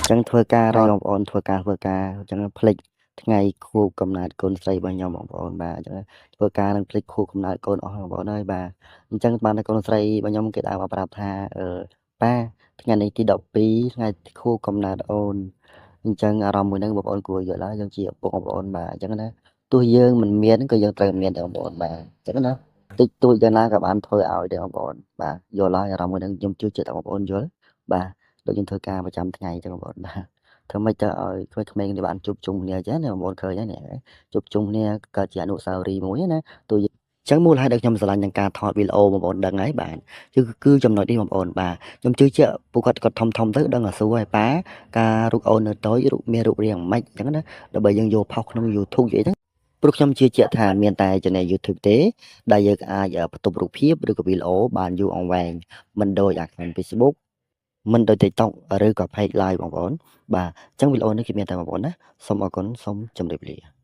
ចឹងធ្វើការរយបងប្អូនធ្វើការចឹងផ្លេចថ្ងៃខួបកំណើតកូនស្រីរបស់ខ្ញុំបងប្អូនបាទចឹងធ្វើការនឹងផ្លេចខួបកំណើតកូនអស់បងប្អូនហើយបាទអញ្ចឹងបានតែកូនស្រីរបស់ខ្ញុំគេដើរមកប្រាប់ថាប៉ាថ្ងៃនេះទី12ថ្ងៃខួបកំណើតអូនអញ្ចឹងអារម្មណ៍មួយហ្នឹងបងប្អូនគួរយល់ហើយយើងជាឪពុកបងប្អូនបាទអញ្ចឹងណាទោះយើងមិនមានក៏យើងត្រូវមានដែរបងប្អូនបាទអញ្ចឹងណាតិចតួចយ៉ាងណាក៏បានធ្វើឲ្យដែរបងប្អូនបាទយល់ហើយអារម្មណ៍មួយហ្នឹងខ្ញុំជឿជាក់ថាបងប្អូនយល់បាទដូចយើងធ្វើការប្រចាំថ្ងៃចឹងបងប្អូនបាទធ្វើម៉េចទៅឲ្យក្មេងៗនេះបានជួបជុំគ្នាចឹងណាបងប្អូនឃើញហើយនេះជួបជុំគ្នាក៏ជាអនុស្សាវរីយ៍មួយណាទោះចឹងមូលហេតុដែលខ្ញុំស្រឡាញ់នឹងការថតវីដេអូបងប្អូនដឹងហើយបាទគឺចំណុចនេះបងប្អូនបាទខ្ញុំជឿជាក់ពួកគាត់ធំទៅដឹងអាសួរហើយប៉ាការរូបអូននៅតូចមានរូបរាងម៉េចចឹងណាដើម្បីយើងយកផុសក្នុង YouTube និយាយទៅព្រោះខ្ញុំជឿជាក់ថាមានតែ channel YouTube ទេដែលយើងអាចបន្ទប់រូបភាពឬក៏វីដេអូបានយូរអង្វែងមិនដូចអាខាង Facebook មិនដូច TikTok ឬក៏ Page Live បងប្អូនបាទអញ្ចឹងវីដេអូនេះគឺមានតែបងប្អូនណាសូមអរគុណសូមជម្រាបលា